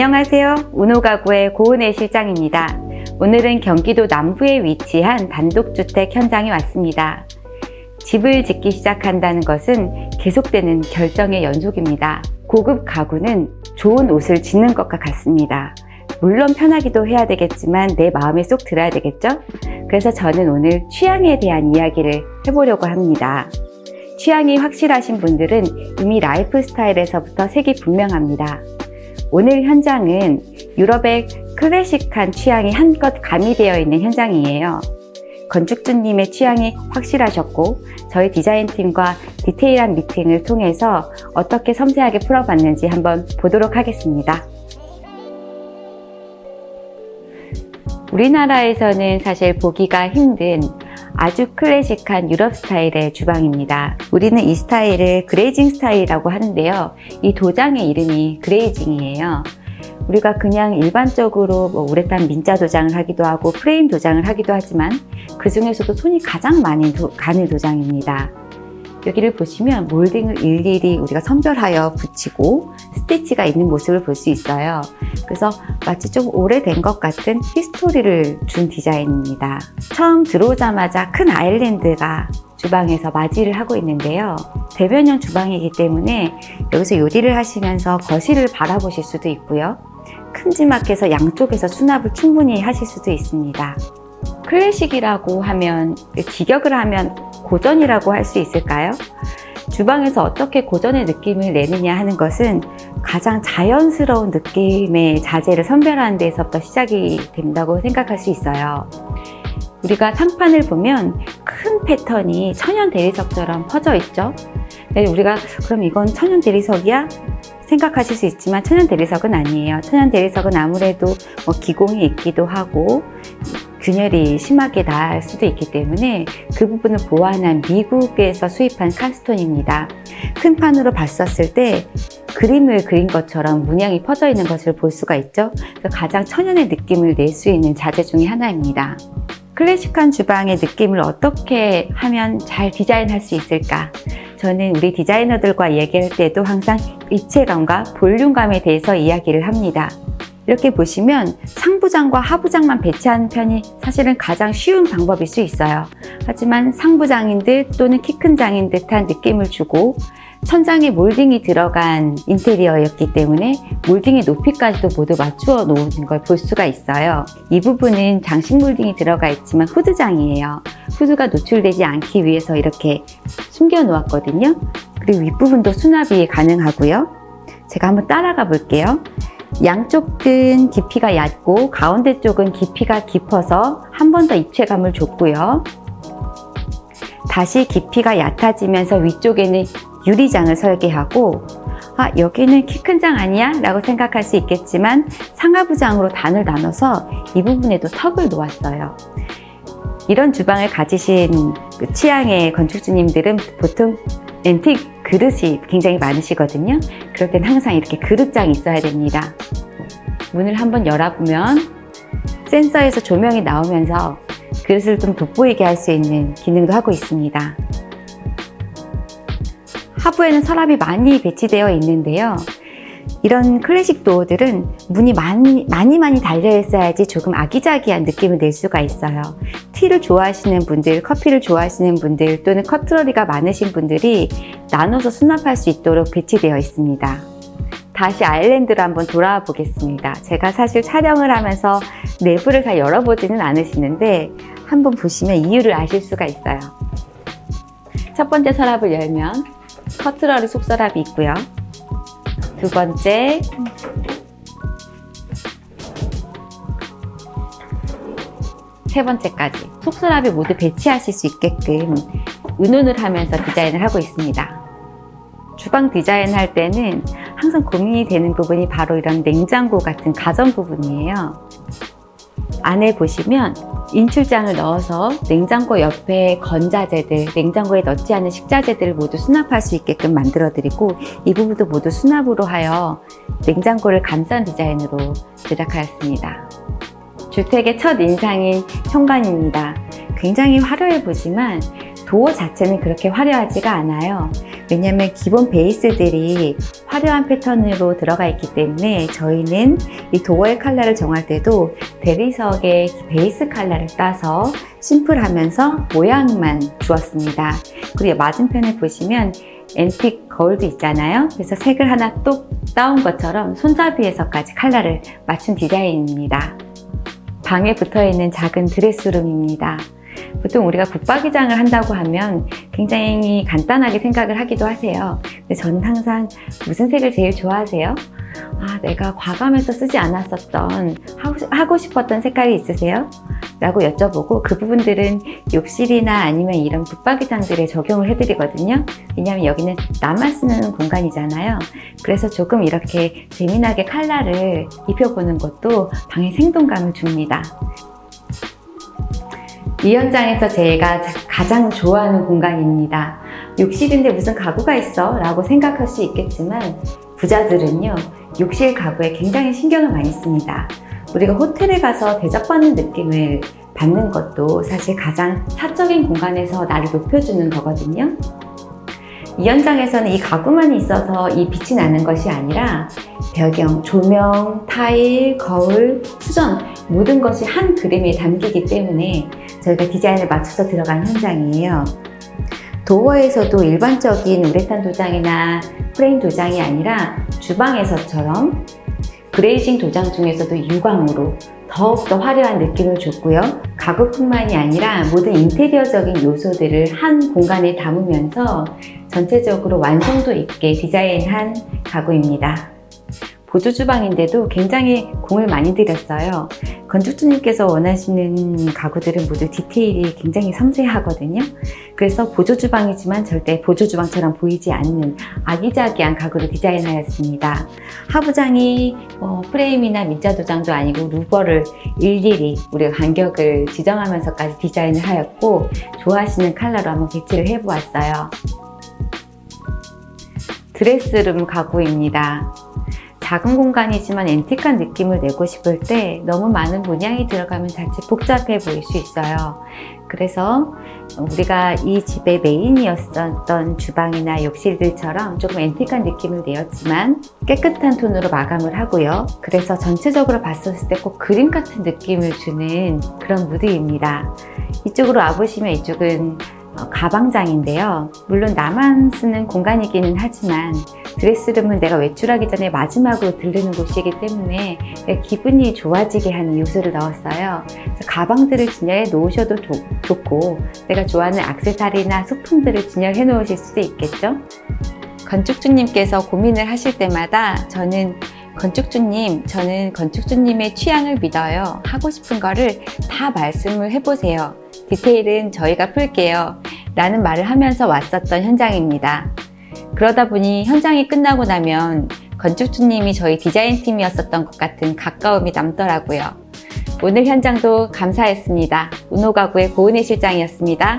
안녕하세요. 운호가구의 고은혜 실장입니다. 오늘은 경기도 남부에 위치한 단독주택 현장에 왔습니다. 집을 짓기 시작한다는 것은 계속되는 결정의 연속입니다. 고급 가구는 좋은 옷을 짓는 것과 같습니다. 물론 편하기도 해야 되겠지만 내 마음에 쏙 들어야 되겠죠? 그래서 저는 오늘 취향에 대한 이야기를 해보려고 합니다. 취향이 확실하신 분들은 이미 라이프 스타일에서부터 색이 분명합니다. 오늘 현장은 유럽의 클래식한 취향이 한껏 가미되어 있는 현장이에요. 건축주님의 취향이 확실하셨고 저희 디자인팀과 디테일한 미팅을 통해서 어떻게 섬세하게 풀어봤는지 한번 보도록 하겠습니다. 우리나라에서는 사실 보기가 힘든 아주 클래식한 유럽 스타일의 주방입니다. 우리는 이 스타일을 그레이징 스타일이라고 하는데요. 이 도장의 이름이 그레이징이에요. 우리가 그냥 일반적으로 우레탄 민자 도장을 하기도 하고 프레임 도장을 하기도 하지만 그 중에서도 손이 가장 많이 가는 도장입니다. 여기를 보시면 몰딩을 일일이 우리가 선별하여 붙이고 스티치가 있는 모습을 볼 수 있어요. 그래서 마치 좀 오래된 것 같은 히스토리를 준 디자인입니다. 처음 들어오자마자 큰 아일랜드가 주방에서 맞이를 하고 있는데요. 대면형 주방이기 때문에 여기서 요리를 하시면서 거실을 바라보실 수도 있고요. 큼지막해서 양쪽에서 수납을 충분히 하실 수도 있습니다. 클래식이라고 하면, 직역을 하면 고전이라고 할 수 있을까요? 주방에서 어떻게 고전의 느낌을 내느냐 하는 것은 가장 자연스러운 느낌의 자재를 선별하는 데서부터 시작이 된다고 생각할 수 있어요. 우리가 상판을 보면 큰 패턴이 천연 대리석처럼 퍼져 있죠. 우리가 그럼 이건 천연 대리석이야? 생각하실 수 있지만 천연 대리석은 아니에요. 천연 대리석은 아무래도 기공이 있기도 하고 균열이 심하게 날 수도 있기 때문에 그 부분을 보완한 미국에서 수입한 칸스톤입니다. 큰 판으로 봤었을 때 그림을 그린 것처럼 문양이 퍼져 있는 것을 볼 수가 있죠. 그래서 가장 천연의 느낌을 낼 수 있는 자재 중에 하나입니다. 클래식한 주방의 느낌을 어떻게 하면 잘 디자인할 수 있을까? 저는 우리 디자이너들과 얘기할 때도 항상 입체감과 볼륨감에 대해서 이야기를 합니다. 이렇게 보시면 상부장과 하부장만 배치하는 편이 사실은 가장 쉬운 방법일 수 있어요. 하지만 상부장인 듯 또는 키 큰 장인 듯한 느낌을 주고 천장에 몰딩이 들어간 인테리어였기 때문에 몰딩의 높이까지도 모두 맞추어 놓은 걸 볼 수가 있어요. 이 부분은 장식 몰딩이 들어가 있지만 후드장이에요. 후드가 노출되지 않기 위해서 이렇게 숨겨 놓았거든요. 그리고 윗부분도 수납이 가능하고요. 제가 한번 따라가 볼게요. 양쪽은 깊이가 얕고 가운데 쪽은 깊이가 깊어서 한 번 더 입체감을 줬고요. 다시 깊이가 얕아지면서 위쪽에는 유리장을 설계하고 여기는 키 큰 장 아니야? 라고 생각할 수 있겠지만 상하부장으로 단을 나눠서 이 부분에도 턱을 놓았어요. 이런 주방을 가지신 취향의 건축주님들은 보통 앤틱 그릇이 굉장히 많으시거든요. 그럴 땐 항상 이렇게 그릇장이 있어야 됩니다. 문을 한번 열어보면 센서에서 조명이 나오면서 그릇을 좀 돋보이게 할 수 있는 기능도 하고 있습니다. 하부에는 서랍이 많이 배치되어 있는데요. 이런 클래식 도어들은 문이 많이 달려 있어야지 조금 아기자기한 느낌을 낼 수가 있어요. 티를 좋아하시는 분들, 커피를 좋아하시는 분들 또는 커트러리가 많으신 분들이 나눠서 수납할 수 있도록 배치되어 있습니다. 다시 아일랜드로 한번 돌아와 보겠습니다. 제가 사실 촬영을 하면서 내부를 다 열어보지는 않으시는데 한번 보시면 이유를 아실 수가 있어요. 첫 번째 서랍을 열면 커트러리 속서랍이 있고요. 두 번째, 세 번째까지 속서랍을 모두 배치하실 수 있게끔 의논을 하면서 디자인을 하고 있습니다. 주방 디자인할 때는 항상 고민이 되는 부분이 바로 이런 냉장고 같은 가전 부분이에요. 안에 보시면 인출장을 넣어서 냉장고 옆에 건자재들, 냉장고에 넣지 않은 식자재들을 모두 수납할 수 있게끔 만들어드리고 이 부분도 모두 수납으로 하여 냉장고를 감싼 디자인으로 제작하였습니다. 주택의 첫 인상인 현관입니다. 굉장히 화려해 보지만 도어 자체는 그렇게 화려하지가 않아요. 왜냐하면 기본 베이스들이 화려한 패턴으로 들어가 있기 때문에 저희는 이 도어의 컬러를 정할 때도 대리석의 베이스 컬러를 따서 심플하면서 모양만 주었습니다. 그리고 맞은편에 보시면 앤틱 거울도 있잖아요. 그래서 색을 하나 뚝 따온 것처럼 손잡이에서까지 컬러를 맞춘 디자인입니다. 방에 붙어있는 작은 드레스룸입니다. 보통 우리가 붙박이장을 한다고 하면 굉장히 간단하게 생각을 하기도 하세요. 근데 저는 항상 무슨 색을 제일 좋아하세요? 내가 과감해서 쓰지 않았었던 하고 싶었던 색깔이 있으세요? 라고 여쭤보고 그 부분들은 욕실이나 아니면 이런 붙박이장들에 적용을 해드리거든요. 왜냐하면 여기는 나만 쓰는 공간이잖아요. 그래서 조금 이렇게 재미나게 컬러를 입혀보는 것도 방에 생동감을 줍니다. 이 현장에서 제가 가장 좋아하는 공간입니다. 욕실인데 무슨 가구가 있어? 라고 생각할 수 있겠지만 부자들은요, 욕실 가구에 굉장히 신경을 많이 씁니다. 우리가 호텔에 가서 대접받는 느낌을 받는 것도 사실 가장 사적인 공간에서 나를 높여주는 거거든요. 이 현장에서는 이 가구만 있어서 이 빛이 나는 것이 아니라 배경, 조명, 타일, 거울, 수전 모든 것이 한 그림에 담기기 때문에 저희가 디자인을 맞춰서 들어간 현장이에요. 도어에서도 일반적인 우레탄 도장이나 프레임 도장이 아니라 주방에서처럼 그레이징 도장 중에서도 유광으로 더욱더 화려한 느낌을 줬고요. 가구뿐만이 아니라 모든 인테리어적인 요소들을 한 공간에 담으면서 전체적으로 완성도 있게 디자인한 가구입니다. 보조 주방인데도 굉장히 공을 많이 들였어요. 건축주님께서 원하시는 가구들은 모두 디테일이 굉장히 섬세하거든요. 그래서 보조 주방이지만 절대 보조 주방처럼 보이지 않는 아기자기한 가구를 디자인하였습니다. 하부장이 프레임이나 민자 도장도 아니고 루버를 일일이 우리가 간격을 지정하면서까지 디자인을 하였고 좋아하시는 컬러로 한번 배치를 해보았어요. 드레스룸 가구입니다. 작은 공간이지만 앤틱한 느낌을 내고 싶을 때 너무 많은 문양이 들어가면 자칫 복잡해 보일 수 있어요. 그래서 우리가 이 집의 메인이었던 주방이나 욕실들처럼 조금 앤틱한 느낌을 내었지만 깨끗한 톤으로 마감을 하고요. 그래서 전체적으로 봤었을 때 꼭 그림 같은 느낌을 주는 그런 무드입니다. 이쪽으로 와보시면 이쪽은 가방장인데요. 물론 나만 쓰는 공간이기는 하지만 드레스룸은 내가 외출하기 전에 마지막으로 들르는 곳이기 때문에 기분이 좋아지게 하는 요소를 넣었어요. 그래서 가방들을 진열해 놓으셔도 좋고 내가 좋아하는 액세서리나 소품들을 진열해 놓으실 수도 있겠죠. 건축주님께서 고민을 하실 때마다 저는 건축주님의 취향을 믿어요. 하고 싶은 거를 다 말씀을 해보세요. 디테일은 저희가 풀게요. 라는 말을 하면서 왔었던 현장입니다. 그러다 보니 현장이 끝나고 나면 건축주님이 저희 디자인팀이었었던 것 같은 가까움이 남더라고요. 오늘 현장도 감사했습니다. 운호가구의 고은혜 실장이었습니다.